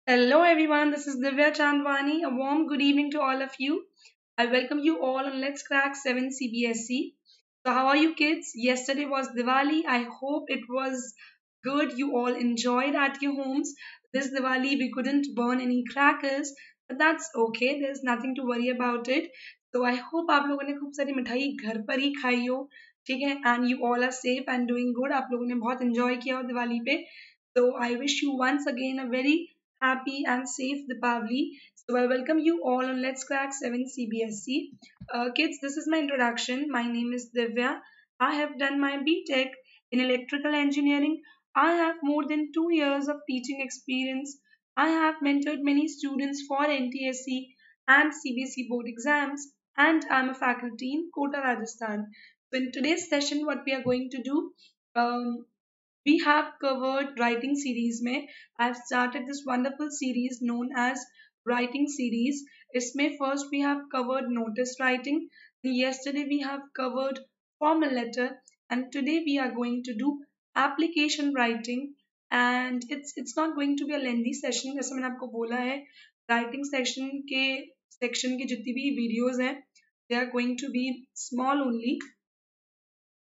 Hello everyone, this is Divya Chandwani. A warm good evening to all of you. I welcome you all on Let's Crack 7 CBSE. So, how are you kids? Yesterday was Diwali. I hope it was good. You all enjoyed at your homes. This Diwali we couldn't burn any crackers, but that's okay. There's nothing to worry about it. So, I hope आप लोगों ने खूब सारी मिठाई घर पर ही खाई हो, ठीक है? And you all are safe and doing good. आप लोगों ने बहुत enjoy किया हो दिवाली पे. So, I wish you once again a very happy and safe Deepavali. So I welcome you all on Let's Crack 7 CBSE. Kids, this is my introduction. My name is Divya. I have done my BTech in electrical engineering. I have more than 2 years of teaching experience. I have mentored many students for NTSC and CBSE board exams, and I'm a faculty in Kota, Rajasthan. So in today's session, what we are going to do, um, we have covered writing series में I've started this wonderful series known as writing series. इसमें first we have covered notice writing. Yesterday we have covered formal letter, and today we are going to do application writing. And it's not going to be a lengthy session जैसे मैंने आपको बोला है. Writing section की जितनी भी videos हैं they are going to be small only.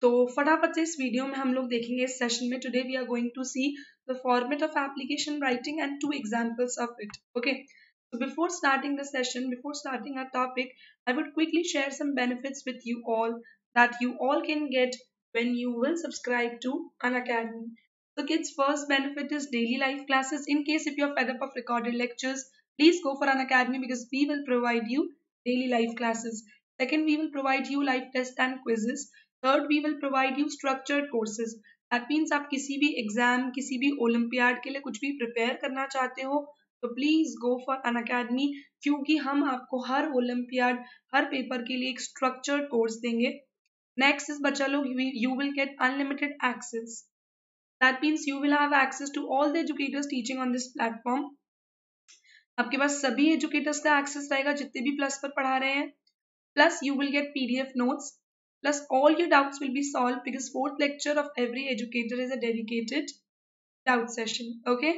तो फटाफट से इस वीडियो में हम लोग देखेंगे इस सेशन में today we are going to see the format of application writing and two examples of it okay so before starting the session, before starting our topic, I would quickly share some benefits with you all that you all can get when you will subscribe to an academy. So kids, first benefit is daily life classes. In case if you're fed up of recorded lectures, please go for an academy because we will provide you daily life classes. Second, we will provide you live tests and quizzes. Third we will provide you structured courses that means आप किसी भी exam किसी भी olympiad के लिए कुछ भी prepare करना चाहते हो तो please go for on academy क्योंकि हम आपको हर ओलंपियाड हर पेपर के लिए एक स्ट्रक्चर्ड कोर्स देंगे. नेक्स्ट इज बच्चा लोग you will get unlimited access that means you will have access to all the educators teaching on this platform. आपके पास सभी एजुकेटर्स का एक्सेस रहेगा जितने भी प्लस पर पढ़ा रहे हैं. Plus, you will get PDF notes. Plus, all your doubts will be solved because fourth lecture of every educator is a dedicated doubt session. Okay?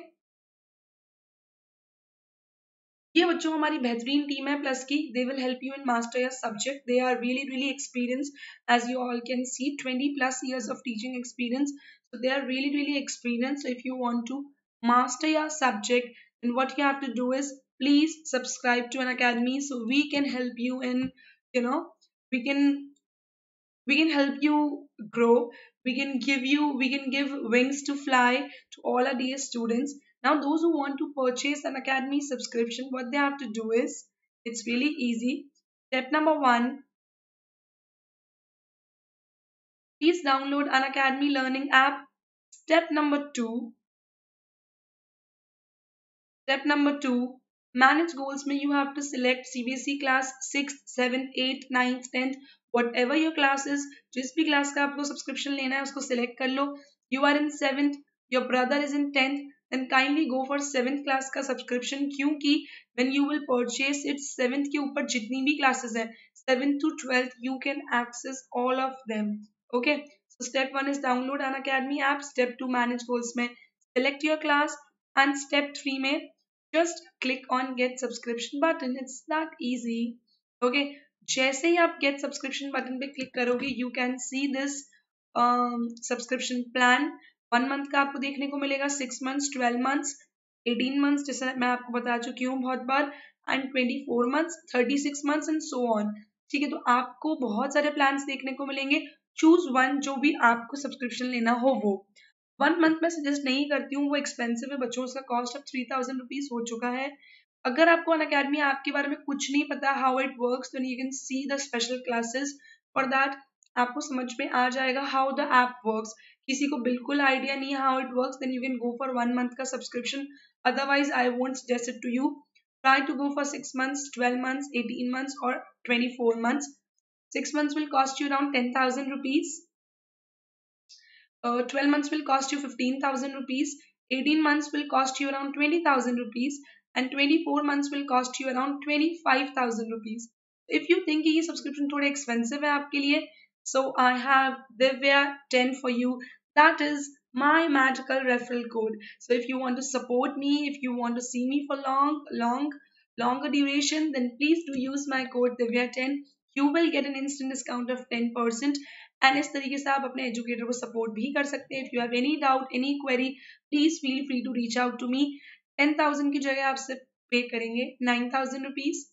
ये बच्चों हमारी बेहतरीन टीम है प्लस की they will help you in master your subject they are really experience as you all can see 20 plus years of teaching experience so they are really experienced. So if you want to master your subject then what you have to do is please subscribe to an academy so we can help you in you know we can we can help you grow. We can give wings to fly to all our dear students. Now those who want to purchase an academy subscription, what they have to do is it's really easy. Step number 1, please download an academy learning app. Step number 2, manage goals. May you have to select CBSE class 6th, 7th, 8th, 9th, 10th, whatever your class is. जिस भी class का आपको subscription लेना है उसको select कर लो. You are in 7th, your brother is in 10th, then kindly go for 7th class का subscription क्योंकि when you will purchase it 7th के ऊपर जितनी भी क्लासेस हैं 7th to 12th you can access all of them. Okay, so step 1 is download an academy app. Step 2, manage goals में select your class. And step 3 में just click on get subscription button. It's that easy. Okay, जैसे ही आप get subscription button पे click करोगे you can see this subscription plan. 1 month का आपको देखने को मिलेगा, 6 months, 12 months, 18 months जैसे मैं आपको बता चुकी हूँ बहुत बार, and 24 months, 36 months and so on. ठीक है, तो आपको बहुत सारे plans देखने को मिलेंगे. चूज वन जो भी आपको सब्सक्रिप्शन लेना हो वो. 1 month में सजेस्ट नहीं करती हूँ, वो एक्सपेंसिव है बच्चों. उसका कॉस्ट अब 3000 रुपीज हो चुका है. अगर आपको अन अकेडमी ऐप के बारे में कुछ नहीं पता हाउ इट वर्क्स तो you can see the special classes for that. आपको समझ में आ जाएगा हाउ द ऐप वर्क्स. किसी को बिल्कुल आइडिया नहीं है how it works then you can go for 1 month का subscription. Otherwise I won't suggest it to you. Try to go for 6 months, 12 months, 18 months or 24 months. 6 months will cost you around 10,000 rupees. 12 months will cost you 15,000 rupees, 18 months will cost you around 20,000 rupees, and 24 months will cost you around 25,000 rupees. If you think ये subscription थोड़े expensive है आपके लिए, so I have Divya 10 for you. That is my magical referral code. So if you want to support me, if you want to see me for longer duration, then please do use my code Divya10. You will get an instant discount of 10%. And इस तरीके से आप अपने educator को support भी कर सकते हैं. If you have any doubt any query please feel free to reach out to me. 10,000 की जगह आप सिर्फ पे करेंगे 9,000 रुपीज.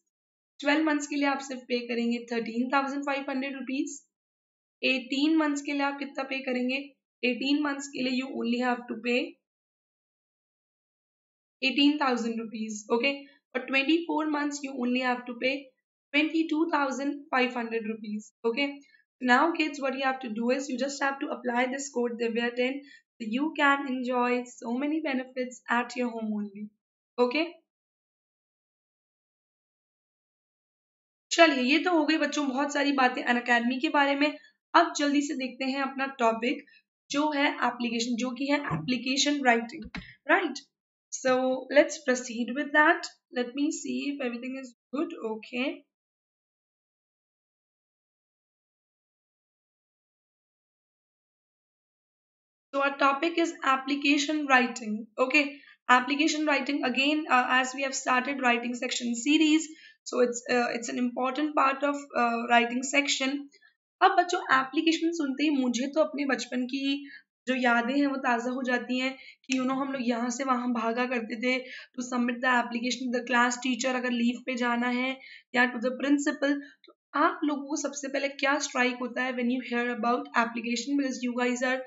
12 मंथ्स के लिए आप सिर्फ पे करेंगे 13,500 रुपीज. 18 मंथ्स के लिए आप कितना पे करेंगे? 18 मंथ्स के लिए यू ओनली हैव टू पे 18,000 rupees. Okay, for 24 months you only have to pay 22,500 rupees. Okay, now kids, what you have to do is you just have to apply this code Divya10, so you can enjoy so many benefits at your home only. Okay, चलिए ये तो हो गई बच्चों बहुत सारी बातें Unacademy के बारे में. अब जल्दी से देखते हैं अपना टॉपिक जो है एप्लीकेशन, जो कि है application writing. Right, so let's proceed with that. Let me see if everything is good. Okay, so our topic is application writing. Okay, application writing again, as we have started writing section series, so it's an important part of writing section. अब बच्चों application सुनते ही मुझे तो अपने बचपन की जो यादें हैं वो ताज़ा हो जाती हैं कि हम लोग यहाँ से वहाँ भागा करते थे to submit the application the class teacher, अगर लीव पे जाना है या टू द प्रिंसिपल. तो आप लोगों को सबसे पहले क्या स्ट्राइक होता है when you hear about application, because you guys are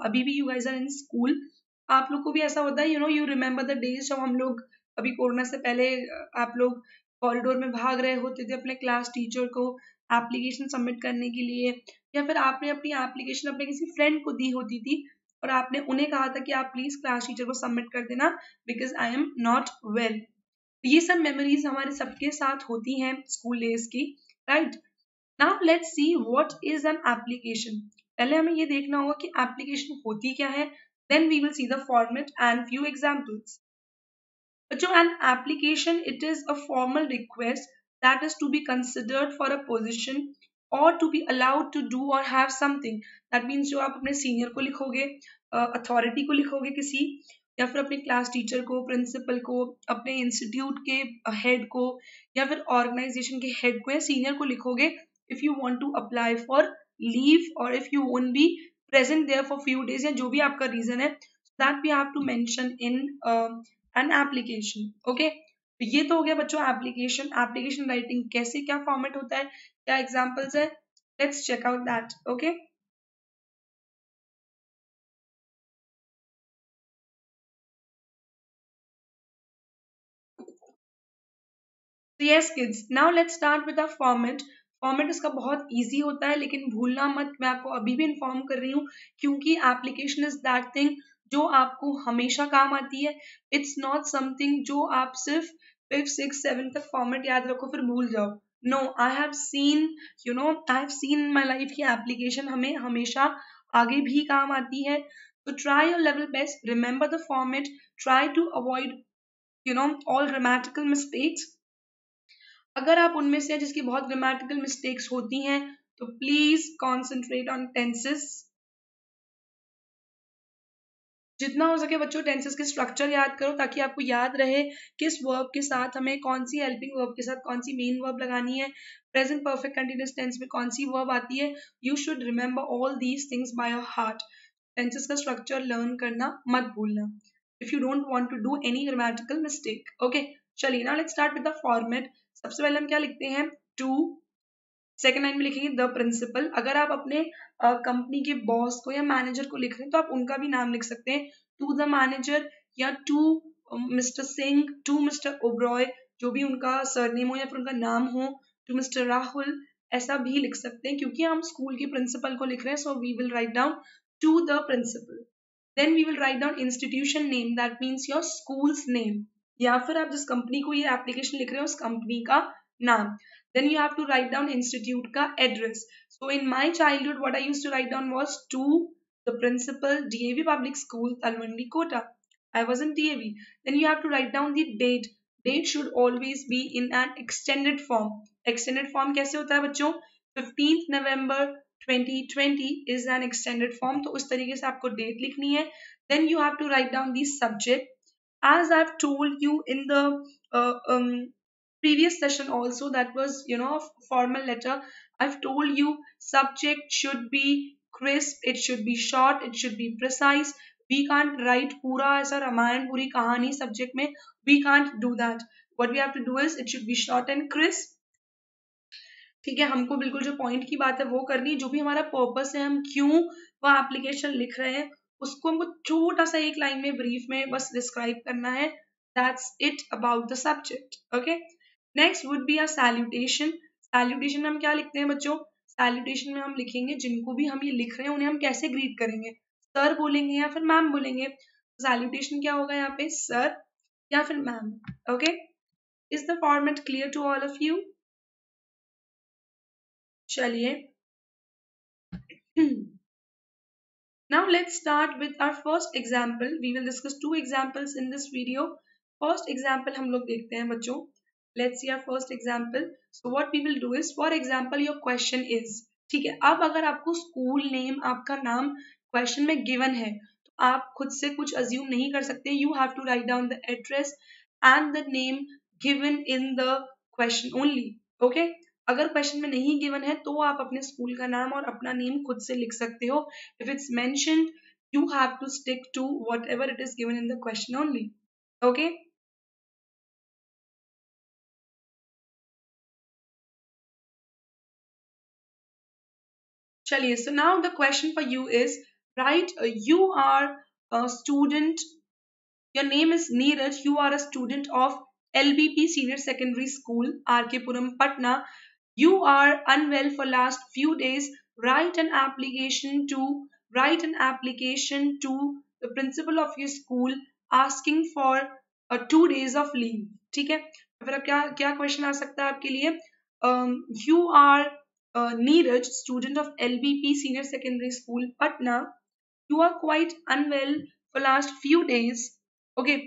अभी भी you guys are in school. आप लोग को भी ऐसा होता है यू रिमेम्बर द डेज जब हम लोग अभी कोरोना से पहले आप लोग कॉरिडोर में भाग रहे होते थे अपने क्लास टीचर को एप्लीकेशन सबमिट करने के लिए, या फिर आपने अपनी एप्लीकेशन अपने किसी फ्रेंड को दी होती थी और आपने उन्हें कहा था कि आप प्लीज क्लास टीचर को सबमिट कर देना because I am not well. ये सब मेमोरीज हमारे सबके साथ होती हैं स्कूल डेज की. Right, now let's see what is an application. पहले हमें ये देखना होगा कि एप्लीकेशन होती क्या है, then we will see the format and few examples. So an application, it is a formal request that is to be considered for a position or to be allowed to do or have something. That means जो आप अपने senior को लिखोगे, authority को लिखोगे किसी, या फिर अपने क्लास टीचर को, प्रिंसिपल को, अपने इंस्टीट्यूट के हेड को, या फिर ऑर्गेनाइजेशन के हेड को या सीनियर को लिखोगे if you want to apply for leave और if you won't be present there for few days, या जो भी आपका रीजन है, that we have to mention in an application. Okay, तो ये तो हो गया बच्चों एप्लीकेशन. एप्लीकेशन राइटिंग कैसे, क्या फॉर्मेट होता है, क्या एग्जांपल्स है, let's check out that. Okay, yes kids, now let's start with the format. Format इसका बहुत इजी होता है, लेकिन भूलना मत, मैं आपको अभी भी इन्फॉर्म कर रही हूँ क्योंकि एप्लीकेशन इज दैट थिंग जो आपको हमेशा काम आती है. इट्स नॉट समथिंग जो आप सिर्फ 5th 6th 7th तक फॉर्मेट याद रखो फिर भूल जाओ. No, I have seen I have seen in my life की एप्लीकेशन हमें हमेशा आगे भी काम आती है. तो try your level best, remember the format, try to avoid all grammatical mistakes. अगर आप उनमें से जिसकी बहुत ग्रामेटिकल मिस्टेक्स होती हैं तो प्लीज कॉन्सेंट्रेट ऑन टेंसेस. जितना हो सके बच्चों टेंसेस के स्ट्रक्चर याद करो ताकि आपको याद रहे किस वर्ब के साथ हमें कौन सी हेल्पिंग वर्ब के साथ कौन सी मेन वर्ब लगानी है, प्रेजेंट परफेक्ट कंटीन्यूअस टेंस में कौन सी वर्ब आती है. You should remember all these things by your heart. Tenses का स्ट्रक्चर लर्न करना मत भूलना if you don't want to do any grammatical mistake. Okay, चलिए ना let's start with the format. सबसे पहले हम क्या लिखते हैं, टू. सेकेंड लाइन में लिखेंगे द प्रिंसिपल. अगर आप अपने कंपनी के बॉस को या मैनेजर को लिख रहे हैं तो आप उनका भी नाम लिख सकते हैं, टू द मैनेजर या to mister Singh, to mister Oberoi, जो भी उनका सरनेम हो या फिर उनका नाम हो, टू मिस्टर राहुल, ऐसा भी लिख सकते हैं क्योंकि हम स्कूल के प्रिंसिपल को लिख रहे हैं. So we will write down to the principal. Then we will write down institution name, that means your school's name, या फिर आप जिस कंपनी को ये एप्लीकेशन लिख रहे हो उस कंपनी का नाम. Then you have to write down institute का address. So in my childhood, what I used to write down was to the principal, DAV Public School, Talwandi, Kota. I was in DAV. Then you have to write down the date. Date should always be in an extended form. Extended form कैसे होता है बच्चों? 15th November 2020 is an extended form, तो उस तरीके से आपको date लिखनी है. Then you have to write down the subject. As I've told you in the previous session also, that was, formal letter. I've told you subject should be crisp, it should be short, it should be precise. We can't write पूरा ऐसा रामायण पूरी कहानी subject में. We can't do that. What we have to do is it should be short and crisp. ठीक है, हमको बिल्कुल जो पॉइंट की बात है वो करनी है. जो भी हमारा पर्पस है, हम क्यों वह एप्लीकेशन लिख रहे हैं, उसको हमको छोटा सा एक लाइन में ब्रीफ में बस डिस्क्राइब करना है. That's it about the subject. Okay, next would be a salutation. Salutation में हम क्या लिखते हैं बच्चों? सैल्यूटेशन में हम लिखेंगे जिनको भी हम ये लिख रहे हैं उन्हें हम कैसे ग्रीट करेंगे. सर बोलेंगे या फिर मैम बोलेंगे. सैल्यूटेशन क्या होगा यहाँ पे? सर या फिर ma'am. Okay, is the format clear to all of you? चलिए. Now let's start with our first example. We will discuss two examples in this video. First example हम लोग देखते हैं बच्चों. Let's see our first example. So what we will do is, for example, your question is, ठीक है, अब अगर आपको स्कूल नेम, आपका नाम क्वेश्चन में गिवन है, तो आप खुद से कुछ अज्यूम नहीं कर सकते. You have to write down the address and the name given in the question only. Okay? अगर क्वेश्चन में नहीं गिवन है तो आप अपने स्कूल का नाम और अपना नेम खुद से लिख सकते हो. If it's mentioned, you have to stick to whatever it is given in the question only. Okay? Chaliye, so now the question for you is, right, you are a student, your name is Neeraj, you are a student of LBP Senior Secondary School, RK Puram, Patna. You are unwell for last few days. Write an application to the principal of your school asking for 2 days of leave. ठीक है, फिर अब क्या क्या question आ सकता है आपके लिए? You are Neeraj, student of LBP Senior Secondary School, Patna. You are quite unwell for last few days. Okay,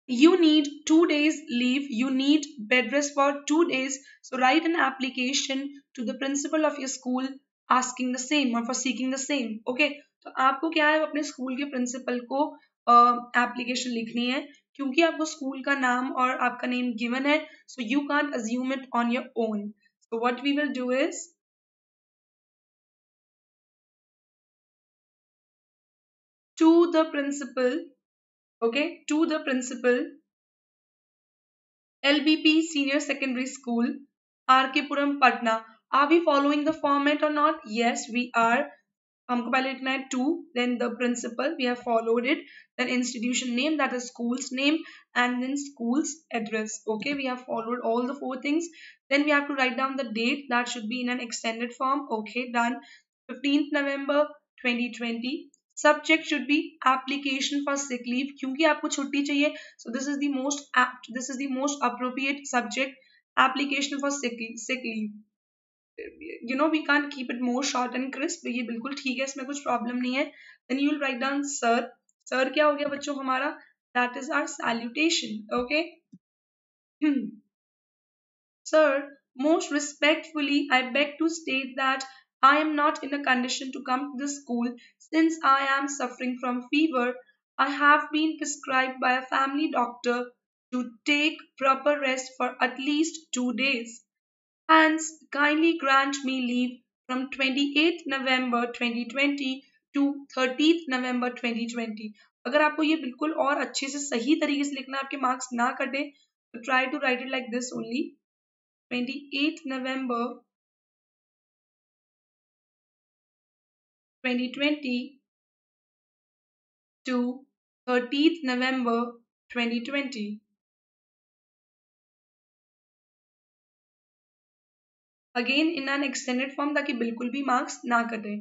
you need 2 days leave, you need bed rest for 2 days. So write an application to the principal of your school asking the same or for seeking the same. Okay, तो आपको क्या है, अपने school के principal को application लिखनी है. क्योंकि आपको स्कूल का नाम और आपका नेम गिवन है, so you can't assume it on your own. So what we will do is, to the principal, okay, to the principal, LBP Senior Secondary School, RK Puram, Patna. Are we following the format or not? Yes, we are. हमको पहले लिखना है to, then the principal, we have followed it, then institution name, that is school's name, and then school's address. Okay, we have followed all the 4 things. Then we have to write down the date, that should be in an extended form. Okay, done. 15th November 2020. Subject should be application for sick leave. क्योंकि आपको छुट्टी चाहिए, so this is the most apt, this is the most appropriate subject, application for sick leave. We can't keep it more short and crisp. ये बिल्कुल ठीक है, इसमें कुछ प्रॉब्लम नहीं है. Then you will write down sir. Sir क्या हो गया बच्चों हमारा? That is our salutation. Okay. Sir, most respectfully, I beg to state that I am not in a condition to come to the school since I am suffering from fever. I have been prescribed by a family doctor to take proper rest for at least 2 days. Hence, kindly grant me leave from 28th November 2020 to 30th November 2020. अगर आपको ये बिल्कुल और अच्छे से सही तरीके से लिखना, आपके मार्क्स ना कटे, तो try to write it like this only. 28th November 2020 to 30th November 2020. Again in an extended form, ताकि बिल्कुल भी मार्क्स ना कटे.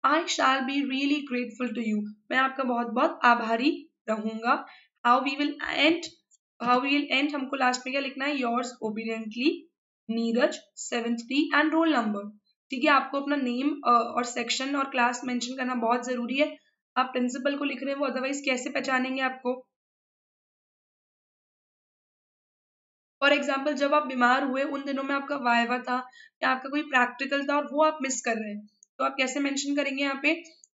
I shall be really grateful to you. मैं आपका बहुत बहुत आभारी रहूंगा. हाउ वी विल एंड हमको लास्ट में क्या लिखना है? Yours obediently Neeraj 7th D and roll number. ठीक है, आपको अपना नेम और सेक्शन और क्लास मेंशन करना बहुत जरूरी है. आप प्रिंसिपल को लिख रहे हैं, वो अदरवाइज कैसे पहचानेंगे आपको? फॉर एग्जाम्पल जब आप बीमार हुए उन दिनों में आपका वाइवा था या आपका कोई प्रैक्टिकल था और वो आप मिस कर रहे हैं, तो आप कैसे मेंशन करेंगे यहाँ पे,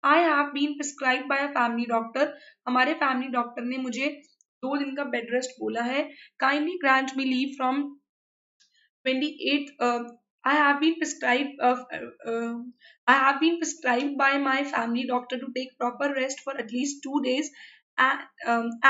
I have been prescribe by a family doctor, हमारे फैमिली डॉक्टर ने मुझे 2 दिन का बेड रेस्ट बोला है, kindly grant me leave from 28th. I have been prescribed I have been prescribed by my family doctor to take proper rest for at least 2 days.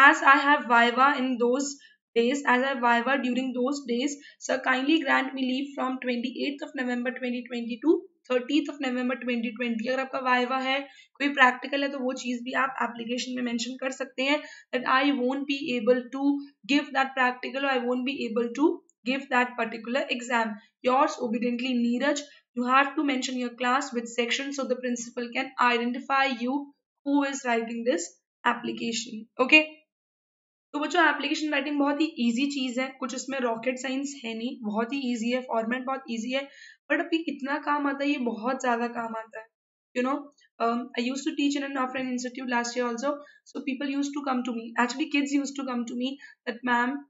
As I have Viva in those days, as I have Viva during those days, sir kindly grant me leave from 28th of November 2020 to 30th of November 2020. अगर आपका viva है, कोई practical है, तो वो चीज भी आप एप्लीकेशन में मेंशन कर सकते हैं that I won't be able to give that practical, or I won't be able to give that particular exam. Yours obediently, Neeraj. You have to mention your class with section so the principal can identify you who is writing this application. Okay. तो बच्चों application writing बहुत ही easy चीज है, कुछ इसमें rocket science है नहीं, बहुत ही इजी है, फॉर्मेट बहुत इजी है, बट अभी इतना काम आता है, ये बहुत ज्यादा काम आता है. You know, I used to teach in an offline institute last year also. So people used to come to me. Actually, kids used to come to me that, ma'am,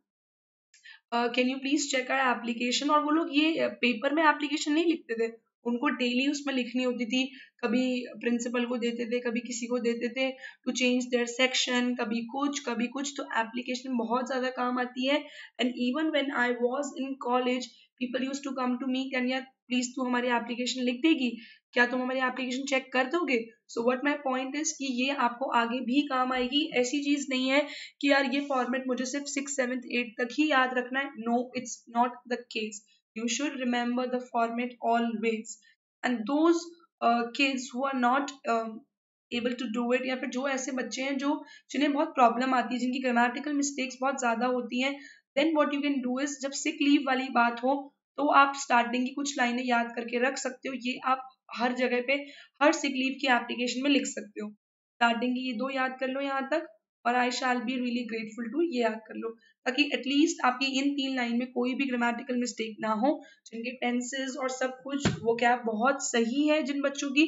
can you please check our application. और वो लोग ये paper में application नहीं लिखते थे, उनको daily उसमें लिखनी होती थी, कभी प्रिंसिपल को देते थे, कभी किसी को देते थे टू चेंज देयर सेक्शन, कभी कुछ, तो एप्लीकेशन बहुत ज्यादा काम आती है. And even when I was in college, people used to come to me, can यार प्लीज तू हमारी एप्लीकेशन लिख देगी, क्या तुम हमारी एप्लीकेशन चेक कर दोगे. So what my point is कि ये आपको आगे भी काम आएगी, ऐसी चीज नहीं है कि यार ये फॉर्मेट मुझे सिर्फ 6, 7, 8 तक ही याद रखना है. No, it's not the case. You should remember the format always. And those kids who are not able to do it, या फिर जो ऐसे बच्चे हैं जो जिन्हें बहुत प्रॉब्लम आती है, जिनकी ग्रामेटिकल मिस्टेक्स बहुत ज्यादा होती हैं, then what you can do is, जब सिक लीव वाली बात हो तो आप स्टार्टिंग की कुछ लाइनें याद करके रख सकते हो. ये आप हर जगह पे हर सिक लीव की एप्लीकेशन में लिख सकते हो. स्टार्टिंग की ये 2 याद कर लो यहाँ तक, और I shall be really grateful to, ये याद कर लो, ताकि एटलीस्ट आपकी इन 3 लाइन में कोई भी ग्रामेटिकल मिस्टेक ना हो. जिनके टेंसेस और सब कुछ वो क्या बहुत सही है, जिन बच्चों की,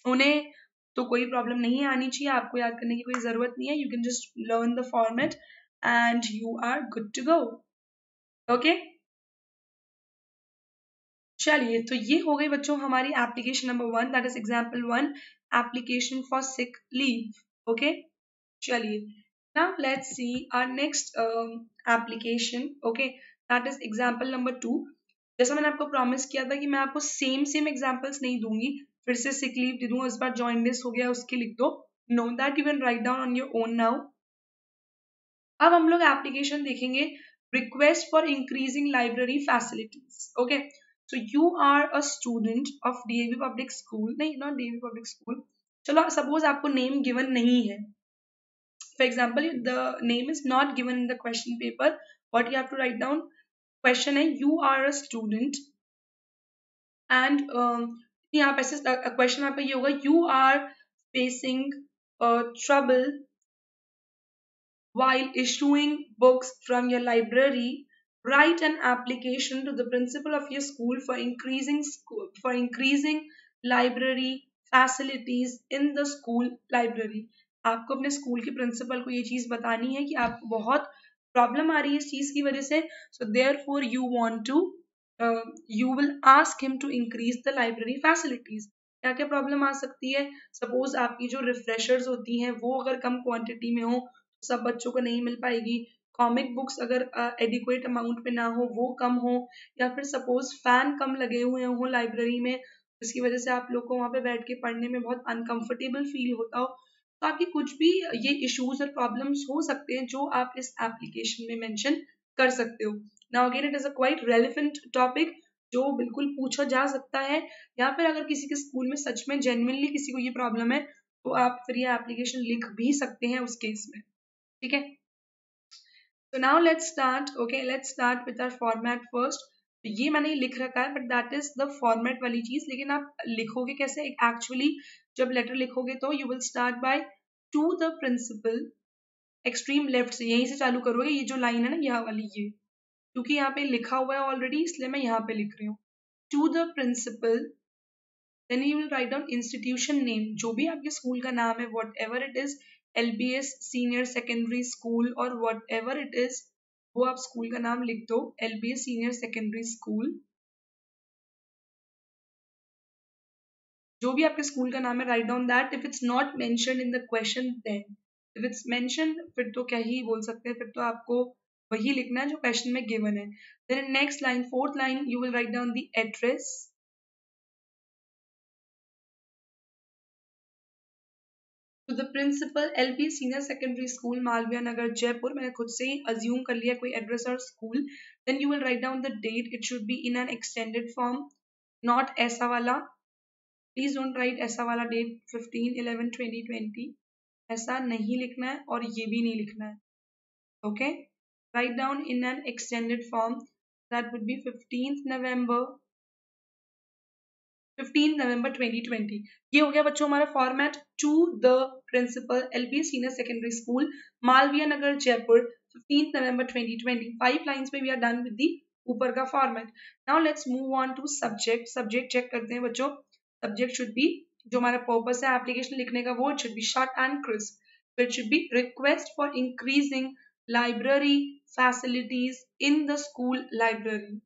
उन्हें तो कोई प्रॉब्लम नहीं आनी चाहिए, आपको याद करने की कोई जरूरत नहीं है. You can just learn the format and you are good to go. Okay, चलिए, तो ये हो गई बच्चों हमारी application number 1, that is example 1, application for sick leave. Okay, चलिए, now let's see our next application. Okay, that is example number 2. जैसा मैंने आपको प्रॉमिस किया था कि मैं आपको सेम एग्जांपल्स नहीं दूंगी, फिर से सिक लीव दे दूंगा, इस बार जॉइंडिस हो गया उसके लिख दो. No, that you can write down on your own now. अब हम लोग एप्लीकेशन देखेंगे, request for increasing library facilities. Okay, so you are a student of DAV public school, नहीं, नॉट डीएवी पब्लिक स्कूल, चलो सपोज आपको name given नहीं है. For example, the name is not given in the question paper. What you have to write down? Question है, you are a student and यहाँ पे question आपका ये होगा, you are facing trouble while issuing books from your library. Write an application to the principal of your school for increasing library facilities in the school library. आपको अपने school के principal को ये चीज बतानी है कि आपको बहुत प्रॉब्लम आ रही है इस चीज की वजह से. So therefore you want to, you will ask him to increase the library facilities. क्या क्या प्रॉब्लम आ सकती है? सपोज आपकी जो रिफ्रेशर्स होती हैं वो अगर कम क्वांटिटी में हो, सब बच्चों को नहीं मिल पाएगी. कॉमिक बुक्स अगर एडिक्वेट अमाउंट में ना हो, वो कम हो, या फिर सपोज फैन कम लगे हुए हो लाइब्रेरी में, जिसकी वजह से आप लोग को वहां पे बैठ के पढ़ने में बहुत अनकंफर्टेबल फील होता हो. तो आपकी कुछ भी ये इश्यूज और प्रॉब्लम्स हो सकते हैं जो आप इस एप्लीकेशन में मेंशन कर सकते हो. Now again it is a quite relevant topic जो बिल्कुल पूछा जा सकता है, या फिर अगर किसी के स्कूल में सच में जेन्युइनली किसी को ये प्रॉब्लम है तो आप फिर ये एप्लीकेशन लिख भी सकते हैं उस केस में. ठीक है, so now let's start. Okay, let's start with our format first. तो ये मैंने लिख रखा है, but that is the format वाली चीज. लेकिन आप लिखोगे कैसे एक्चुअली, जब लेटर लिखोगे तो you will start by to the principal, extreme left से, यहीं से चालू करोगे. ये जो लाइन है ना यहाँ वाली, ये क्योंकि यहाँ पे लिखा हुआ है ऑलरेडी, इसलिए मैं यहाँ पे लिख रही हूँ. To the principal, then you will write down institution name, जो भी आपके स्कूल का नाम है, whatever it is, LBS senior secondary school और वॉट एवर इट इज. वो आप स्कूल का नाम लिख दो, LBS सीनियर सेकेंडरी स्कूल। जो भी आपके स्कूल का नाम है, write down that. If it's not mentioned in the question then, if it's mentioned फिर तो क्या ही बोल सकते हैं, फिर तो आपको वही लिखना है जो क्वेश्चन में गिवन है। Then next line, fourth line, you will write down the address to the principal, LBS senior secondary school, Malviya Nagar, Jaipur. मैंने खुद से ही अज्यूम कर लिया कोई एड्रेस और school. Then you will write down the date, it should be in an extended form, not ऐसा वाला। Please don't write ऐसा वाला डेट 15/11/2020, ऐसा नहीं लिखना है और ये भी नहीं लिखना है। Okay, write down in an extended form, that would be 15 November 2020। ये हो गया बच्चों हमारा format to the principal, LBS senior secondary school, Malviya Nagar, Jaipur, 15 November 2020। 5 lines में we are done with the ऊपर का format. Now let's move on to subject. Subject check करते हैं बच्चों। सब्जेक्ट शुड बी, जो हमारा पर्पस है एप्लीकेशन लिखने का, वो it should B short and crisp. It should B request for increasing library facilities in the school library.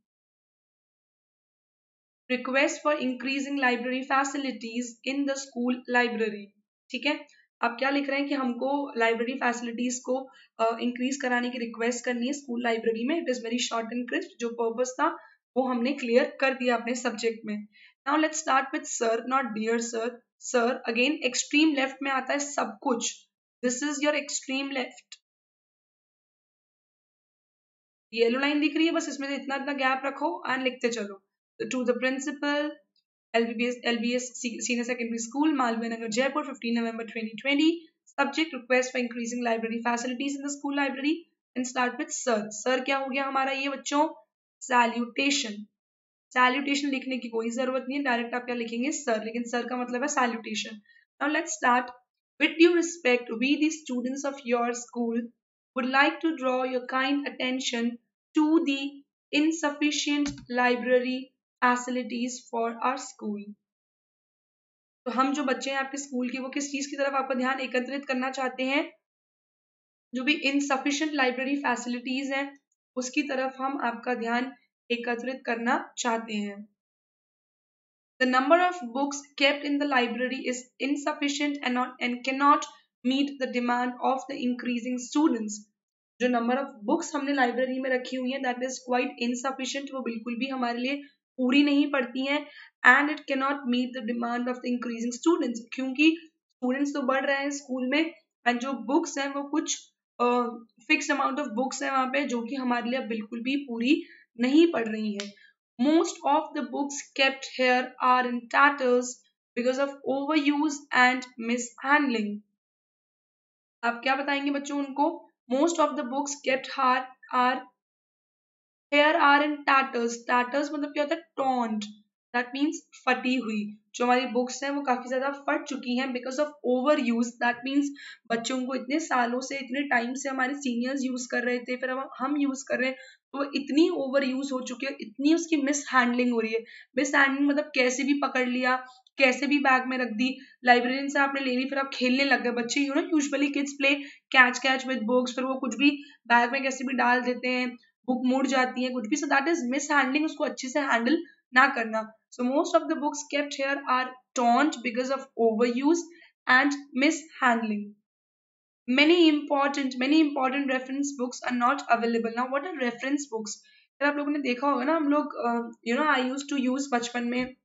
Request for increasing library facilities in the school library. ठीक है, आप क्या लिख रहे हैं कि हमको लाइब्रेरी फैसिलिटीज को इंक्रीज कराने की रिक्वेस्ट करनी है स्कूल लाइब्रेरी में। It is very short and crisp. जो पर्पस था वो हमने क्लियर कर दिया अपने सब्जेक्ट में। Now let's start with sir, not dear sir. Sir again extreme left में आता है सब कुछ। This is your extreme left. Yellow line दिख रही है, बस इसमें से इतना इतना गैप रखो एंड लिखते चलो। To the principal, LBS Senior Secondary School, Malviya Nagar, Jaipur, 15 November 2020. Subject request for increasing library facilities in the school library. And start with sir. Sir क्या हो गया हमारा ये बच्चों? Salutation. Salutation लिखने की कोई जरूरत नहीं है, डायरेक्ट आप क्या लिखेंगे sir, लेकिन sir का मतलब है salutation. Now let's start. With due respect, we the students of your school would like to draw your kind attention to the insufficient library facilities for our school. तो हम जो बच्चे हैं आपके स्कूल के, वो किस चीज की तरफ आपका ध्यान एकत्रित करना चाहते हैं? जो भी इनसफिशिएंट लाइब्रेरी फैसिलिटीज हैं उसकी तरफ हम आपका ध्यान एकत्रित करना चाहते हैं। The number of books kept in the library is insufficient and cannot meet the demand of the increasing students. जो नंबर ऑफ बुक्स हमने लाइब्रेरी में रखी हुई है दैट इज क्वाइट इनसफिशिएंट, वो बिल्कुल भी हमारे लिए पूरी नहीं पड़ती हैं। And it can not meet the demand of the increasing students, क्योंकि स्टूडेंट्स तो बढ़ रहे हैं स्कूल में एंड जो बुक्स हैं वो कुछ फिक्स अमाउंट ऑफ बुक्स हैं वहां पे जो कि हमारे लिए बिल्कुल भी पूरी नहीं पड़ रही हैं। Most of the books kept here are in tatters because of overuse and mishandling. आप क्या बताएंगे बच्चों उनको? Most of the books kept here are in tatters. Tatters मतलब क्या होता है? Torn. That means फटी हुई। जो हमारी बुक्स हैं वो काफी ज्यादा फट चुकी हैं because of overuse. That means बच्चों को इतने सालों से, इतने टाइम से हमारे सीनियर्स यूज कर रहे थे, फिर अब हम यूज कर रहे हैं, तो इतनी ओवर यूज हो चुकी है, इतनी उसकी मिस हैंडलिंग हो रही है। मिस हैंडलिंग मतलब कैसे भी पकड़ लिया, कैसे भी बैग में रख दी, लाइब्रेरियन से आपने ले ली, फिर आप खेलने लग गए। बच्चे you know usually kids play catch catch with books, फिर वो कुछ भी बैग में कैसे भी डाल देते हैं, बुक मुड़ जाती है, कुछ भी। So that is mishandling, उसको अच्छे से हैंडल ना करना। So most of the books kept here are torn because of overuse and mishandling. Many important reference books are not available. Now what are reference books? फिर आप लोगों ने देखा होगा ना, हम लोग आई यूज टू यूज बचपन में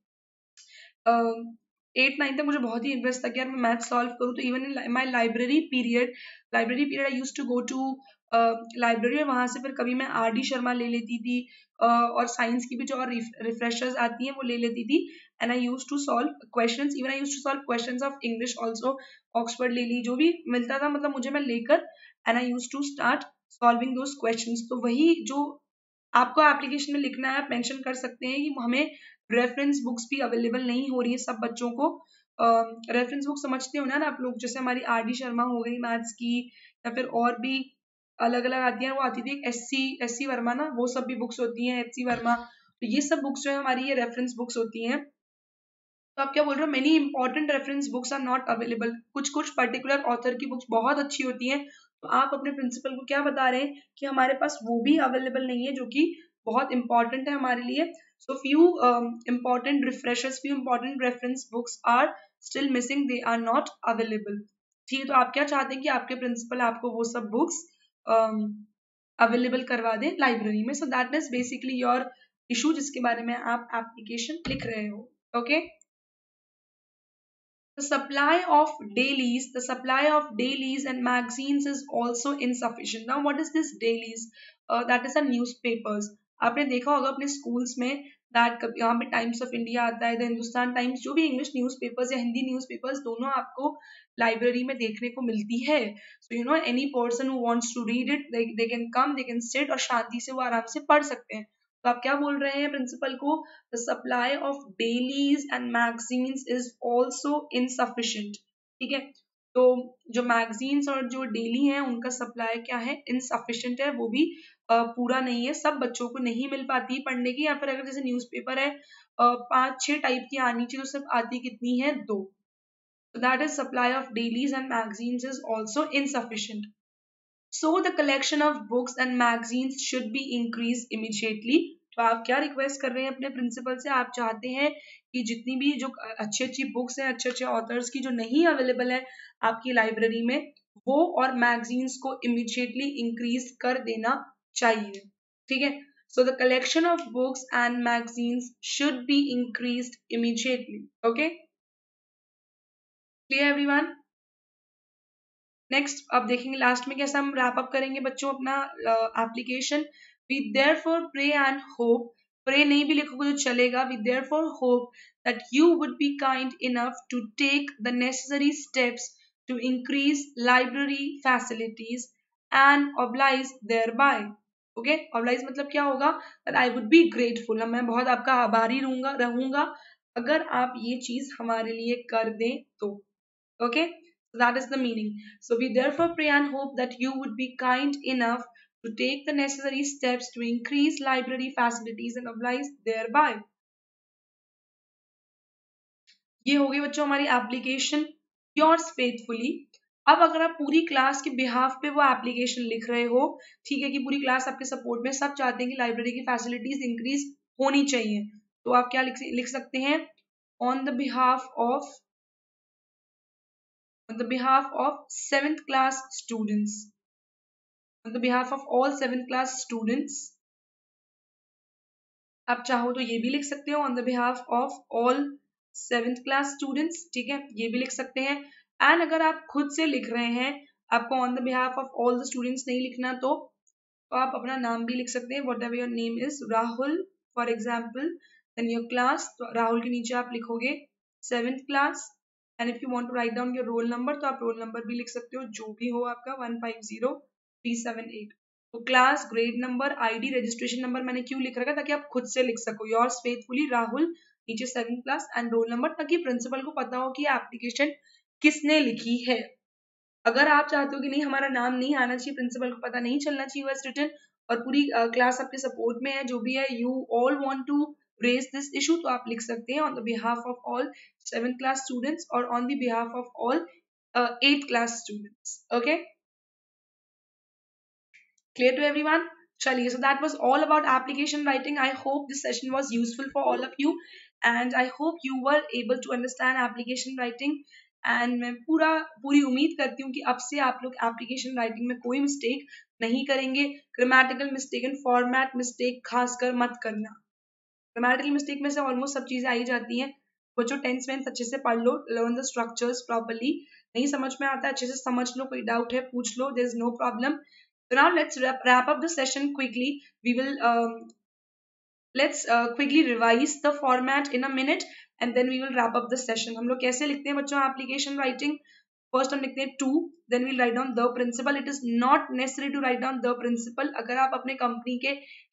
8-9 तक मुझे बहुत ही इंटरेस्ट था कि यार मैं मैथ सॉल्व करूँ, तो even in my library period I use to go to library, और वहां से फिर कभी मैं RD शर्मा ले लेती थी, और साइंस की भी जो और रिफ्रेशर्स आती हैं वो ले लेती थी। And I use to solve questions, even I use to solve questions of English also. Oxford ले ली, जो भी मिलता था मतलब मुझे, मैं लेकर and I use to start solving those questions. तो वही जो आपको एप्लीकेशन में लिखना है, आप मेंशन कर सकते हैं कि हमें रेफरेंस बुक्स भी अवेलेबल नहीं हो रही है सब बच्चों को। रेफरेंस बुक समझते हो ना आप लोग, जैसे हमारी RD शर्मा हो गई मैथ्स की, या फिर और भी अलग अलग आती है। वो आती थी SC वर्मा ना, वो सब भी बुक्स होती हैं, HC वर्मा। तो ये सब बुक्स जो है हमारी ये रेफरेंस बुक्स होती हैं। तो आप क्या बोल रहे हो? Many important reference books are not available. कुछ पर्टिकुलर ऑथर की बुक्स बहुत अच्छी होती हैं तो आप अपने प्रिंसिपल को क्या बता रहे हैं कि हमारे पास वो भी अवेलेबल नहीं है, जो कि बहुत इंपॉर्टेंट है हमारे लिए. So few important refreshers, few important reference books are still missing, they are not available. ठीक है, तो आप क्या चाहते हैं कि आपके प्रिंसिपल आपको वो सब बुक्स अवेलेबल करवा दें लाइब्रेरी में. सो that is basically your issue जिसके बारे में आप एप्लीकेशन लिख रहे हो. Okay. The supply of dailies and magazines is also insufficient. Now, what is this dailies? That is a newspapers. आपने देखा होगा अपने schools में that यहाँ पे टाइम्स ऑफ इंडिया आता है, हिंदुस्तान टाइम्स, जो भी इंग्लिश न्यूज़पेपर्स या हिंदी न्यूज़पेपर्स दोनों आपको लाइब्रेरी में देखने को मिलती है. So you know any person who wants to read it, they can come, they can sit, और शांति से वो आराम से पढ़ सकते हैं. तो आप क्या बोल रहे हैं प्रिंसिपल को? The supply of dailies and magazines is also insufficient. ठीक है, तो जो मैगजीन्स और जो डेली हैं उनका सप्लाई क्या है? इनसफिशिएंट है, वो भी पूरा नहीं है, सब बच्चों को नहीं मिल पाती पढ़ने की. या फिर अगर जैसे न्यूज़पेपर है 5-6 टाइप की आनी चाहिए, तो सिर्फ आती कितनी है? 2. That is supply of dailies and magazines is also insufficient. So the collection of books and magazines should be increased immediately. तो आप क्या रिक्वेस्ट कर रहे हैं अपने प्रिंसिपल से? आप चाहते हैं कि जितनी भी जो अच्छी अच्छी बुक्स हैं, अच्छे अच्छे ऑथर्स की जो नहीं अवेलेबल है आपकी लाइब्रेरी में, वो और मैगजीन्स को इमीडिएटली इंक्रीज कर देना चाहिए. ठीक है, so the collection of books and magazines should be increased immediately. Okay, clear everyone? Next अब देखेंगे लास्ट में कैसे हम रैप अप करेंगे बच्चों अपना application. We therefore pray and hope, pray नहीं भी लिखोगे तो चलेगा. We therefore hope that you would be kind enough to take the necessary steps to increase library facilities and oblige thereby. Okay, oblige मतलब क्या होगा? That I would be grateful, मैं बहुत आपका आभारी रहूंगा अगर आप ये चीज हमारे लिए कर दें तो. Okay, so that is the meaning. So we therefore pray and hope that you would be kind enough to take the necessary steps to increase library facilities and oblige thereby. ये हो गई बच्चों हमारी एप्लीकेशन. Yours faithfully. अब अगर आप पूरी class के बिहाफ पे वो एप्लीकेशन लिख रहे हो, ठीक है, कि पूरी क्लास आपके सपोर्ट में, सब चाहते हैं कि लाइब्रेरी की फैसिलिटीज इंक्रीज होनी चाहिए, तो आप क्या लिख सकते हैं? On the behalf of on the behalf of 7th class students, on the behalf of all 7th class students. आप चाहो तो ये भी लिख सकते हो on the behalf of all 7th class students. ठीक है, ये भी लिख सकते हैं. एंड अगर आप खुद से लिख रहे हैं, आपको on the behalf of all the students नहीं लिखना, तो आप अपना नाम भी लिख सकते हैं. whatever your name is, Rahul for example, then your class, तो राहुल के नीचे आप लिखोगे 7th class. And if you want to write down your roll number, तो आप रोल नंबर भी लिख सकते हो, जो भी हो आपका 150378. तो class, grade number, ID, registration number मैंने क्यों लिख रखा? ताकि आप खुद से लिख सको. योर्स फेथफुली राहुल, नीचे 7th class and roll number, ताकि प्रिंसिपल को पता हो कि एप्लीकेशन किसने लिखी है. अगर आप चाहते हो कि नहीं हमारा नाम नहीं आना चाहिए, प्रिंसिपल को पता नहीं चलना चाहिए वॉज रिटन, और पूरी क्लास आपके सपोर्ट में है, जो भी है, you all want to raise this issue, तो आप लिख सकते हैं on the behalf of all 7th class students और on the behalf of all 8th class students. Okay, clear to everyone? चलिए, so that was all about application writing. I hope this session was useful for all of you and I hope you were able to understand application writing. And मैं पूरी उम्मीद करती हूँ कि अब से आप लोग एप्लीकेशन राइटिंग में कोई मिस्टेक नहीं करेंगे. Grammatical mistake and format mistake खासकर मत करना. ग्रामेटिकल मिस्टेक में से ऑलमोस्ट सब चीजें आई जाती हैं. बच्चों टेंस वेंस अच्छे से पढ़ लो, लर्न द स्ट्रक्चर्स प्रॉपर्ली. नहीं समझ में आता है अच्छे से समझ लो, कोई डाउट है पूछ लो, there is no problem. So now let's wrap up the session quickly. We will let's quickly revise the format in a minute and then we will wrap up the session. हम लोग कैसे लिखते हैं बच्चों application writing? First हम लिखते हैं to, then we'll write down the principal. It is not necessary to write down the principal. अगर आप अपने कंपनी के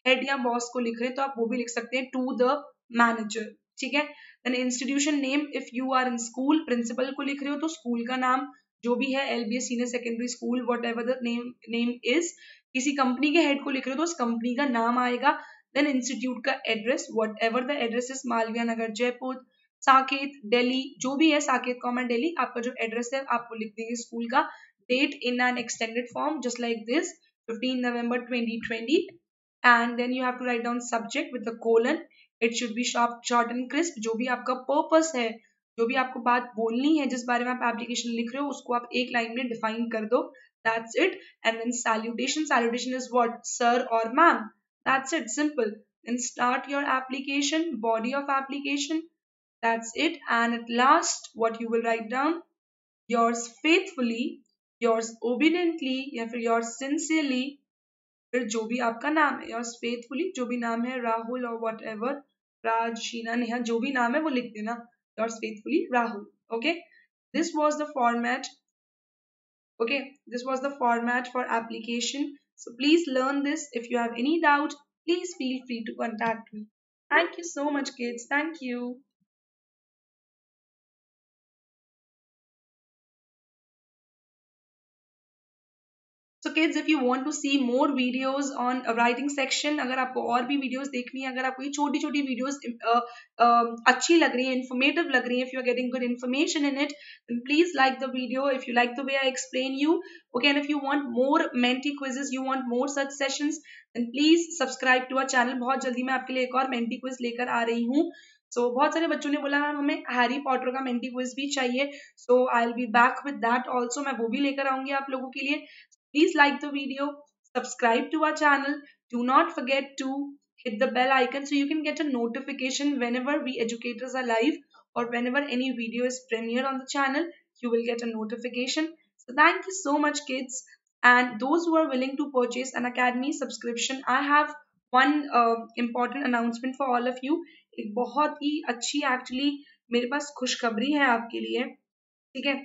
हेड या बॉस को लिख रहे हैं तो आप वो भी लिख सकते हैं टू द मैनेजर. ठीक है, then institution name, if you are in school, principal को लिख रहे हो तो स्कूल का नाम जो भी है, LBS senior secondary school, what ever the name is. किसी कंपनी के हेड को लिख रहे हो तो उस कंपनी का नाम आएगा. देन इंस्टीट्यूट का address, whatever the address is, Malviya Nagar Jaipur, Saket Delhi, जो भी है, साकेत कॉमा दिल्ली, आपका जो एड्रेस है आप वो लिख देंगे स्कूल का. date in an extended form just like this, 15 November 2020. And then you have to write down subject with the colon. It should be short and crisp. जो भी आपका पर्पस है, जो भी आपको बात बोलनी है, जिस बारे में आप एप्लीकेशन लिख रहे हो, उसको आप एक लाइन में डिफाइन कर दो. That's it. And then salutation. Salutation is what? Sir or ma'am. That's it. Simple. Then start your application, body of application. That's it. And at last, what you will write down? Yours faithfully, yours obediently, या फिर yours sincerely, फिर जो भी आपका नाम है, yours faithfully, जो भी नाम है, राहुल और whatever, राज, शीना, नेहा, जो भी नाम है वो लिख देना. Yours faithfully, Rahul. Okay. This was the format. Okay. This was the format for application. So please learn this. If you have any doubt, please feel free to contact me. Thank you so much, kids. Thank you. So kids, if you want to see more videos on a writing section, अगर आपको और भी videos देखनी है, अगर आपको ये छोटी छोटी videos अच्छी लग रही हैं, informative लग रही हैं, if you are getting good information in it, then please like the video. If you like the way I explain you, okay, and if you want more Menti quizzes, you want more such sessions, then please subscribe to our channel. बहुत जल्दी मैं आपके लिए एक और Menti quiz लेकर आ रही हूँ. So बहुत सारे बच्चों ने बोला मैम हमें हैरी पॉटर का Menti quiz भी चाहिए. So I'll be back with that also. मैं वो भी लेकर आऊंगी आप लोगों के लिए. Please like the video, subscribe to our channel. Do not forget to hit the bell icon so you can get a notification whenever we educators are live or whenever any video is premiered on the channel. You will get a notification. So thank you so much, kids. And those who are willing to purchase an academy subscription, I have one important announcement for all of you. एक बहुत ही अच्छी actually मेरे पास खुशखबरी है आपके लिए. ठीक है.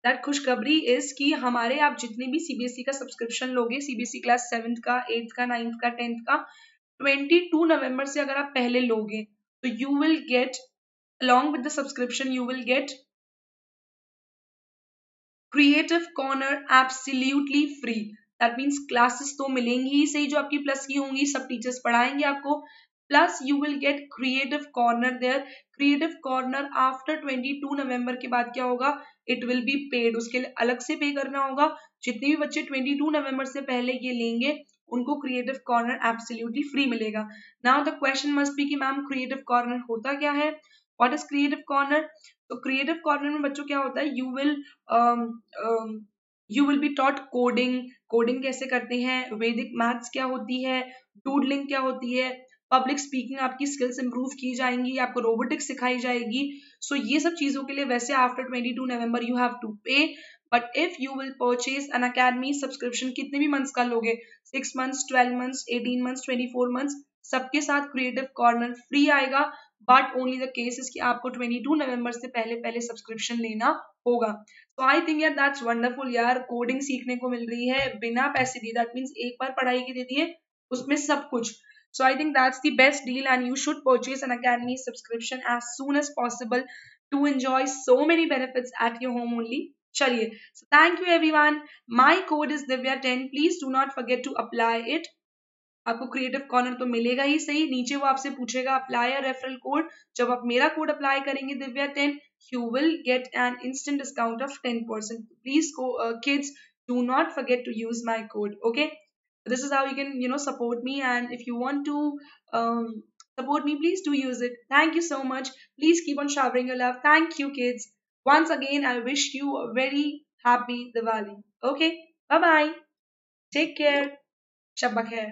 दैट खुशखबरी इज कि हमारे आप जितने भी सीबीएसई का सब्सक्रिप्शन लोगे, सीबीएसई क्लास 7th का, 8th का, 9th का, 10th का, 22 नवंबर से अगर आप पहले लोगे तो you will gate along with the subscription you will get creative corner absolutely free. That means classes तो मिलेंगी ही सही जो आपकी प्लस की होंगी, सब टीचर्स पढ़ाएंगे आपको, plus you will get creative corner there. Creative corner after 22 नवंबर के बाद क्या होगा? It will be paid. उसके लिए अलग से पे करना होगा. जितने भी बच्चे 22 नवंबर से पहले ये लेंगे उनको क्रिएटिव कॉर्नर एब्सोल्युटली फ्री मिलेगा. Now the question must be कि मैम क्रिएटिव कॉर्नर होता क्या है? What is creative corner? तो क्रिएटिव कॉर्नर में बच्चों क्या होता है? You will be taught coding. Coding कैसे करते हैं, वैदिक मैथ्स क्या होती है, डूडलिंग क्या होती है, पब्लिक स्पीकिंग आपकी स्किल्स इंप्रूव की जाएंगी, आपको रोबोटिक्स सिखाई जाएगी. सो ये सब चीजों के लिए वैसे after 22 November you have to pay. But if you will purchase an academy subscription, कितने भी मंथ्स का लोगे, 6 मंथ्स, 12 मंथ्स, 18 मंथ्स, 24 मंथ्स, सबके साथ क्रिएटिव कॉर्नर फ्री आएगा. But only the case is कि आपको 22 नवंबर से पहले पहले सब्सक्रिप्शन लेना होगा. तो आई थिंक यार दैट्स वंडरफुल यार. कोडिंग सीखने को मिल रही है बिना पैसे दिए. दैट मीन्स एक बार पढ़ाई की दे दिए उसमें सब कुछ. So I think that's the best deal and you should purchase an academy subscription as soon as possible to enjoy so many benefits at your home only. Chaliye. So thank you everyone. My code is Divya10. Please do not forget to apply it. आपको creative corner तो मिलेगा ही सही, नीचे वो आपसे पूछेगा apply a referral code. जब आप मेरा कोड अप्लाई करेंगे Divya10, you will get an instant discount of 10%. Please kids, do not forget to use my code. Okay, this is how you can support me, and if you want to um, support me, please do use it. Thank you so much. Please keep on showering your love. Thank you kids. Once again I wish you a very happy Diwali. Okay, bye bye, take care, shabba khair.